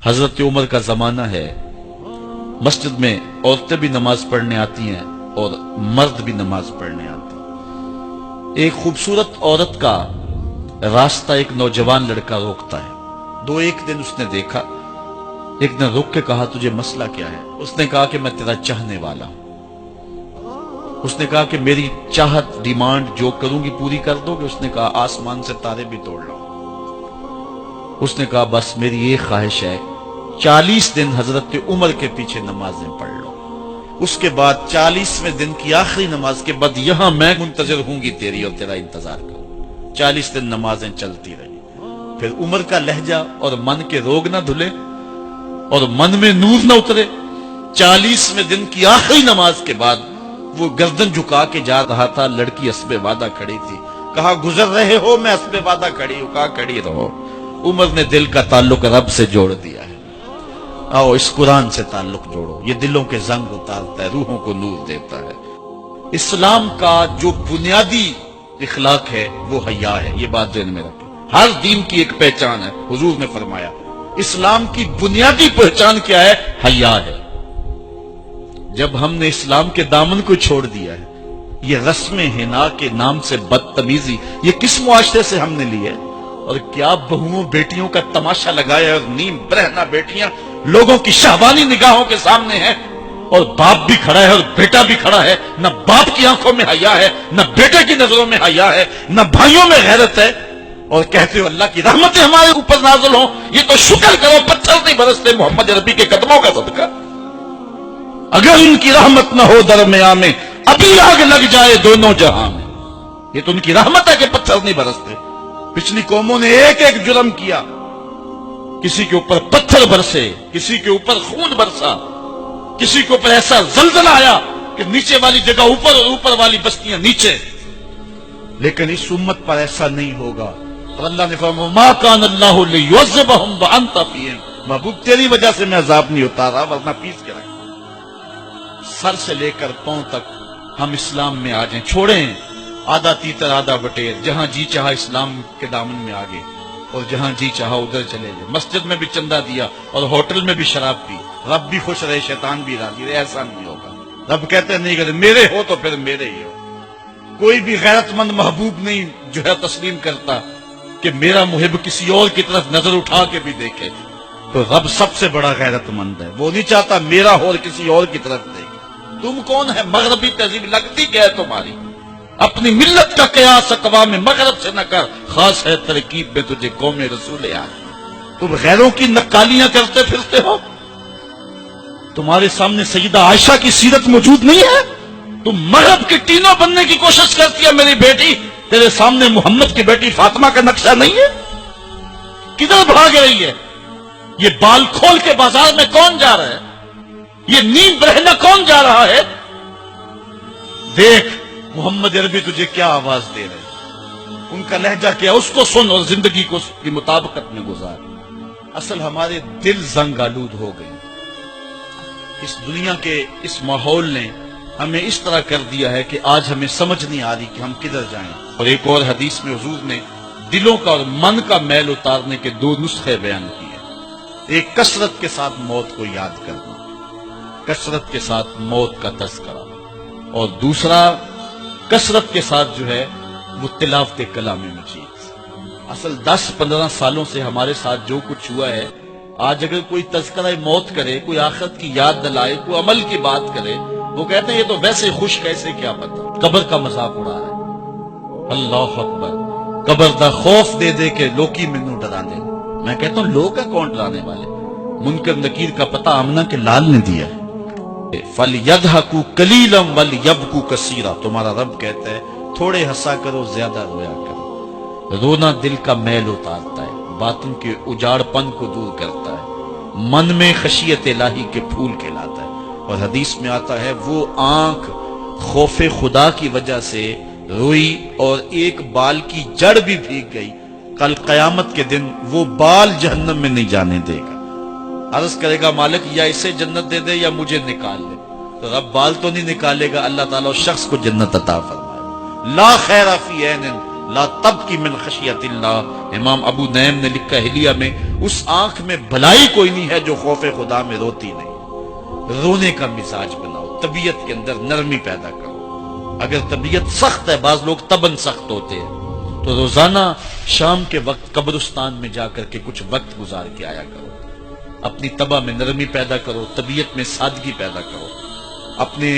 حضرت عمر کا زمانہ ہے، مسجد میں عورتیں بھی نماز پڑھنے آتی ہیں اور مرد بھی نماز پڑھنے آتے ہیں۔ ایک خوبصورت عورت کا راستہ ایک نوجوان لڑکا روکتا ہے۔ ایک دن اس نے دیکھا، ایک دن رک کے کہا تجھے مسئلہ کیا ہے؟ اس نے کہا کہ میں تیرا چاہنے والا ہوں۔ اس نے کہا کہ میری چاہت ڈیمانڈ جو کروں گی پوری کر دو گے؟ اس نے کہا آسمان سے تارے بھی توڑ لو۔ اس نے کہا بس میری یہ خواہش ہے 40 دن حضرت عمر کے پیچھے نمازیں پڑھ لو، اس کے بعد 40ویں دن کی آخری نماز کے بعد یہاں میں منتظر ہوں گی تیری اور تیرا انتظار کروں۔ 40 دن نمازیں چلتی رہی۔ پھر عمر کا لہجہ اور من کے روگ نہ دھلے اور من میں نور نہ اترے۔ 40ویں دن کی آخری نماز کے بعد وہ گردن جھکا کے جا رہا تھا، لڑکی اسبِ وعدہ کھڑی تھی۔ کہا گزر رہے ہو؟ میں اسبِ وعدہ کھڑی ہوں۔ کہا کھڑی رہو۔ عمر نے دل کا تعلق رب سے جوڑ دیا ہے۔ آؤ اس قرآن سے تعلق جوڑو، یہ دلوں کے زنگ اتارتا ہے، روحوں کو نور دیتا ہے۔ اسلام کا جو بنیادی اخلاق ہے وہ حیا ہے، یہ بات ذہن میں رکھیں۔ ہر دین کی ایک پہچان ہے، حضور نے فرمایا اسلام کی بنیادی پہچان کیا ہے؟ حیا ہے۔ جب ہم نے اسلام کے دامن کو چھوڑ دیا ہے، یہ رسم حنا کے نام سے بدتمیزی یہ کس معاشرے سے ہم نے لی ہے؟ اور کیا بہوؤں بیٹیوں کا تماشا لگایا ہے، اور نیم برہنہ بیٹیاں لوگوں کی شہوانی نگاہوں کے سامنے ہیں، اور باپ بھی کھڑا ہے اور بیٹا بھی کھڑا ہے، نہ باپ کی آنکھوں میں حیا ہے، نہ بیٹے کی نظروں میں حیا ہے، نہ بھائیوں میں غیرت ہے، اور کہتے ہو اللہ کی رحمتیں ہمارے اوپر نازل ہوں۔ یہ تو شکر کرو پتھر نہیں برستے محمد عربی کے قدموں کا صدقہ۔ اگر ان کی رحمت نہ ہو درمیان میں ابھی آگ لگ جائے دونوں جہاں میں۔ یہ تو ان کی رحمت ہے کہ پتھر نہیں برستے۔ پچھلی قوموں نے ایک ایک جرم کیا، کسی کے اوپر پتھر برسے، کسی کے اوپر خون برسا، کسی کے اوپر ایسا زلزلہ آیا کہ نیچے والی جگہ اوپر اور اوپر والی بستیاں نیچے۔ لیکن اس امت پر ایسا نہیں ہوگا، اور اللہ نے فرمایا ما کان اللہ لیعذبہم وانت فیہم، محبوب تیری وجہ سے میں عذاب نہیں اتارا ورنہ پیس کے رکھ۔ سر سے لے کر پاؤں تک ہم اسلام میں آ جائیں، چھوڑیں آدھا تیتر آدھا بٹیر، جہاں جی چاہا اسلام کے دامن میں آگے اور جہاں جی چاہا ادھر چلے گئے۔ مسجد میں بھی چندہ دیا اور ہوٹل میں بھی شراب پی، رب بھی خوش رہے شیطان بھی راضی رہے، ایسا نہیں ہوگا۔ رب کہتے نہیں کہ میرے ہو تو پھر میرے ہی ہو۔ کوئی بھی غیرت مند محبوب نہیں جو ہے تسلیم کرتا کہ میرا محب کسی اور کی طرف نظر اٹھا کے بھی دیکھے، تو رب سب سے بڑا غیرت مند ہے، وہ نہیں چاہتا میرا ہو اور کسی اور کی طرف دیکھے۔ تم کون ہے؟ مغربی تہذیب لگتی کیا ہے تمہاری؟ اپنی ملت کا قیاس اقوام مغرب سے نہ کر، خاص ہے ترکیب میں تجھے قوم رسول آج۔ تم غیروں کی نقالیاں کرتے پھرتے ہو، تمہارے سامنے سیدہ عائشہ کی سیرت موجود نہیں ہے؟ تم مغرب کے ٹینوں بننے کی کوشش کرتی ہے میری بیٹی، تیرے سامنے محمد کی بیٹی فاطمہ کا نقشہ نہیں ہے؟ کدھر بھاگ رہی ہے؟ یہ بال کھول کے بازار میں کون جا رہا ہے؟ یہ نیم برہنہ کون جا رہا ہے؟ دیکھ محمد عربی تجھے کیا آواز دے رہے، ان کا لہجہ کیا، اس کو سن اور زندگی کو اس کی مطابقت میں گزار۔ اصل ہمارے دل زنگ آلود ہو گئے، اس دنیا کے اس ماحول نے ہمیں اس طرح کر دیا ہے کہ آج ہمیں سمجھ نہیں آ رہی کہ ہم کدھر جائیں۔ اور ایک اور حدیث میں حضور نے دلوں کا اور من کا میل اتارنے کے 2 نسخے بیان کیے۔ ایک کثرت کے ساتھ موت کو یاد کرنا، کثرت کے ساتھ موت کا تذکرہ، اور دوسرا کثرت کے ساتھ جو ہے وہ تلاوت کلام مجید۔ اصل 10-15 سالوں سے ہمارے ساتھ جو کچھ ہوا ہے، آج اگر کوئی تذکرہ موت کرے، کوئی آخرت کی یاد دلائے، کوئی عمل کی بات کرے، وہ کہتے ہیں یہ تو ویسے خوش کیسے، کیا پتا قبر کا مذاق اڑا رہا ہے۔ اللہ اکبر، قبر دا خوف دے دے کے لوکی مینوں ڈرا دے۔ میں کہتا ہوں لوگ ہیں کون ڈرانے والے؟ منکر نکیر کا پتہ آمنہ کے لال نے دیا ہے۔ فَلْيَضْحَكُوا قَلِيلًا وَلْيَبْكُوا كَثِيرًا، تمہارا رب کہتا ہے تھوڑے ہنسا کرو زیادہ رویا کرو۔ رونا دل کا میل اتارتا ہے، باطن کے اجاڑ پن کو دور کرتا ہے، من میں خشیت الہی کے پھول کھلاتا ہے۔ اور حدیث میں آتا ہے وہ آنکھ خوف خدا کی وجہ سے روئی اور ایک بال کی جڑ بھی بھیگ گئی، کل قیامت کے دن وہ بال جہنم میں نہیں جانے دے گا۔ عرض کرے گا مالک یا اسے جنت دے دے یا مجھے نکال لے، تو رب بال تو نہیں نکالے گا، اللہ تعالیٰ اس شخص کو جنت عطا فرمائے۔ لا خیر فی عین لا تبکی من خشیت اللہ، امام ابو نعیم نے لکھا حلیہ میں، اس آنکھ میں بھلائی کوئی نہیں ہے جو خوف خدا میں روتی نہیں۔ رونے کا مزاج بناؤ، طبیعت کے اندر نرمی پیدا کرو۔ اگر طبیعت سخت ہے، بعض لوگ تباً سخت ہوتے ہیں، تو روزانہ شام کے وقت قبرستان میں جا کر کے کچھ وقت گزار کے آیا کرو۔ اپنی طبع میں نرمی پیدا کرو، طبیعت میں سادگی پیدا کرو، اپنے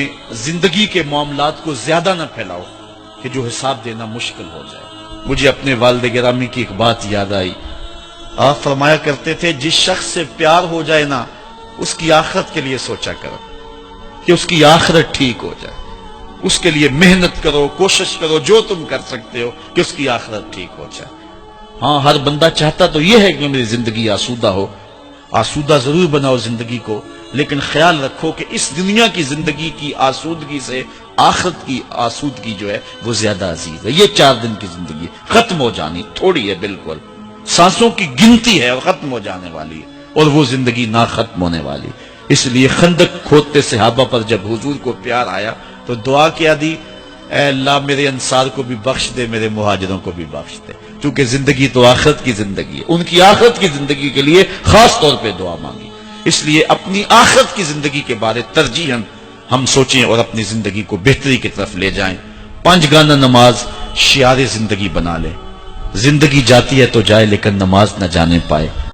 زندگی کے معاملات کو زیادہ نہ پھیلاؤ کہ جو حساب دینا مشکل ہو جائے۔ مجھے اپنے والد گرامی کی ایک بات یاد آئی، آپ فرمایا کرتے تھے جس شخص سے پیار ہو جائے نا، اس کی آخرت کے لیے سوچا کرو کہ اس کی آخرت ٹھیک ہو جائے، اس کے لیے محنت کرو، کوشش کرو، جو تم کر سکتے ہو کہ اس کی آخرت ٹھیک ہو جائے۔ ہاں، ہر بندہ چاہتا تو یہ ہے کہ میری زندگی آسودہ ہو، آسودہ ضرور بناؤ زندگی کو، لیکن خیال رکھو کہ اس دنیا کی زندگی کی آسودگی سے آخرت کی آسودگی جو ہے وہ زیادہ عزیز ہے۔ یہ 4 دن کی زندگی ختم ہو جانی، تھوڑی ہے، بالکل سانسوں کی گنتی ہے اور ختم ہو جانے والی ہے، اور وہ زندگی نہ ختم ہونے والی۔ اس لیے خندق کھودتے صحابہ پر جب حضور کو پیار آیا تو دعا کیا دی، اے اللہ میرے انصار کو بھی بخش دے، میرے مہاجروں کو بھی بخش دے، کیونکہ زندگی تو آخرت کی زندگی ہے۔ ان کی آخرت کی زندگی کے لیے خاص طور پہ دعا مانگی۔ اس لیے اپنی آخرت کی زندگی کے بارے ترجیحاً ہم سوچیں اور اپنی زندگی کو بہتری کی طرف لے جائیں۔ 5 گانا نماز شعار زندگی بنا لیں۔ زندگی جاتی ہے تو جائے، لیکن نماز نہ جانے پائے۔